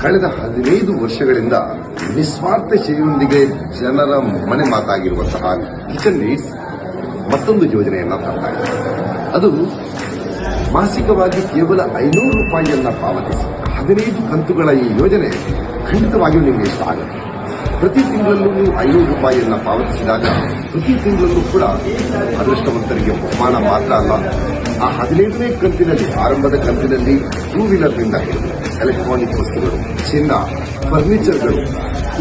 ಕಳೆದ 15 ವರ್ಷಗಳಿಂದ ನಿಸ್ವಾರ್ಥ ಸೇವೆಯೊಂದಿಗೆ ಜನರ ಮನೆ ಮಾತಾಗಿರುವಂತಹ ಕಿಚನ್ ನೀಡ್ಸ್ ಮತ್ತೊಂದು ಯೋಜನೆಯನ್ನ ತರ್ತಾ ಇದೆ. ಅದು ಮಾಸಿಕವಾಗಿ ಕೇವಲ 500 ರೂಪಾಯಿಯನ್ನ ಪಾವತಿಸಿ 15 ಕಂತುಗಳ ಈ ಯೋಜನೆ ಖಂಡಿತವಾಗಿಯೂ ನಿಮಗೆ ಇಷ್ಟ ಆಗುತ್ತೆ. ಪ್ರತಿ ತಿಂಗಳಲ್ಲೂ ನೀವು 500 ರೂಪಾಯಿಯನ್ನ ಪಾವತಿಸಿದಾಗ ಪ್ರತಿ ತಿಂಗಳಲ್ಲೂ ಕೂಡ ಅದೃಷ್ಟವಂತರಿಗೆ ಬಹುಮಾನ ಮಾತ್ರ ಅಲ್ಲ, ಆ 15ನೇ ಕಂತಿನಲ್ಲಿ ಆರಂಭದ ಕಂತಿನಲ್ಲಿ 2 ವೀಲರ್ನಿಂದ ಹಿಡಿದು ಎಲೆಕ್ಟ್ರಾನಿಕ್ ವಸ್ತುಗಳು, ಚಿನ್ನ, ಫರ್ನಿಚರ್ಗಳು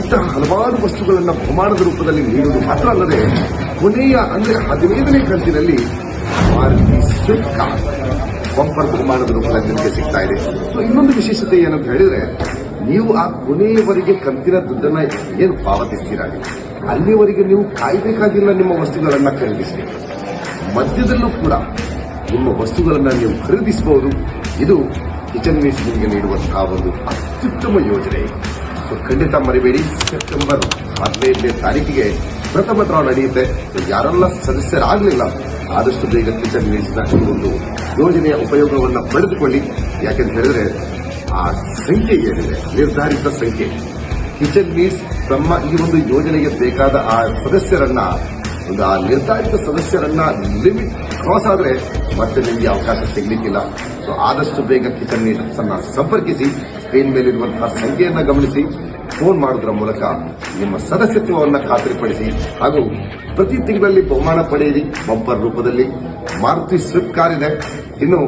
ಇಂತಹ ಹಲವಾರು ವಸ್ತುಗಳನ್ನು ಬಹುಮಾನದ ರೂಪದಲ್ಲಿ ನೀಡುವುದು ಮಾತ್ರ ಅಲ್ಲದೆ ಕೊನೆಯ ಅಂದರೆ 15ನೇ ಕಂತಿನಲ್ಲಿ ಮಾರುತಿ ಸ್ವಿಫ್ಟ್ ಕಾರ್ ಬಂಪರ್ ಬಹುಮಾನದ ರೂಪದಲ್ಲಿ ನಿಮಗೆ ಸಿಗ್ತಾ ಇದೆ. ಸೊ ಇನ್ನೊಂದು ವಿಶೇಷತೆ ಏನಂತ ಹೇಳಿದ್ರೆ, ನೀವು ಆ ಕೊನೆಯವರೆಗೆ ಕಂತಿನ ದುಡ್ಡನ್ನ ಏನು ಪಾವತಿಸ್ತೀರಾ ಅಲ್ಲಿವರೆಗೆ ನೀವು ಕಾಯಬೇಕಾಗಿಲ್ಲ ನಿಮ್ಮ ವಸ್ತುಗಳನ್ನು ಖರೀದಿಸಬೇಕು. ಮಧ್ಯದಲ್ಲೂ ಕೂಡ ನಿಮ್ಮ ವಸ್ತುಗಳನ್ನು ನೀವು ಖರೀದಿಸಬಹುದು. ಇದು ಕಿಚನ್ ನೀಡ್ಸ್ ನಿಮಗೆ ನೀಡುವಂತಹ ಒಂದು ಅತ್ಯುತ್ತಮ ಯೋಜನೆ. ಸೊ ಖಂಡಿತ ಮರಿಬೇಡಿ, ಸೆಪ್ಟೆಂಬರ್ 15ನೇ ತಾರೀಕಿಗೆ ಪ್ರಥಮ ಡ್ರಾ ನಡೆಯುತ್ತೆ. ಯಾರೆಲ್ಲ ಸದಸ್ಯರಾಗಲಿಲ್ಲ ಆದಷ್ಟು ಬೇಗ ಕಿಚನ್ ನೀಡ್ಸ್ನ ಈ ಒಂದು ಯೋಜನೆಯ ಉಪಯೋಗವನ್ನು ಪಡೆದುಕೊಳ್ಳಿ. ಯಾಕೆಂತ ಹೇಳಿದ್ರೆ ಆ ಸಂಖ್ಯೆ ಏನಿದೆ, ನಿರ್ಧಾರಿತ ಸಂಖ್ಯೆ, ಕಿಚನ್ ನೀಡ್ಸ್ ತಮ್ಮ ಈ ಒಂದು ಯೋಜನೆಗೆ ಬೇಕಾದ ಆ ಸದಸ್ಯರನ್ನ ಆ ನಿರ್ಧಾರಿತ ಸದಸ್ಯರನ್ನ ಲಿಮಿಟ್ ಕ್ರಾಸ್ ಆದ್ರೆ ಮತ್ತೆ ನಿಮಗೆ ಅವಕಾಶ ಸಿಗಲಿಕ್ಕಿಲ್ಲ. ಸೊ ಆದಷ್ಟು ಬೇಗ ಕಿಚನ್ ನೀಡ್ಸ್ ಅನ್ನ ಸಂಪರ್ಕಿಸಿ. ಸ್ಕ್ರೀನ್ ಮೇಲಿರುವಂತಹ ಸಂಖ್ಯೆಯನ್ನ ಗಮನಿಸಿ ಫೋನ್ ಮಾಡೋದ್ರ ಮೂಲಕ ನಿಮ್ಮ ಸದಸ್ಯತ್ವವನ್ನು ಖಾತ್ರಿಪಡಿಸಿ ಹಾಗೂ ಪ್ರತಿ ತಿಂಗಳಲ್ಲಿ ಬಹುಮಾನ ಪಡೆಯಿರಿ. ಬಂಪರ್ ರೂಪದಲ್ಲಿ ಮಾರುತಿ ಸ್ವಿಫ್ಟ್ ಕಾರ್ ಇದೆ. ಇನ್ನು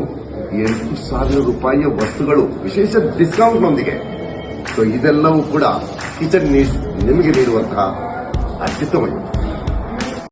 8,000 ರೂಪಾಯಿಯ ವಸ್ತುಗಳು ವಿಶೇಷ ಡಿಸ್ಕೌಂಟ್ನೊಂದಿಗೆ. ಸೊ ಇದೆಲ್ಲವೂ ಕೂಡ ಕಿಚನ್ ನೀಡ್ಸ್ ನಿಮಗೆ ನೀಡುವಂತಹ ಅತ್ಯುತ್ತಮ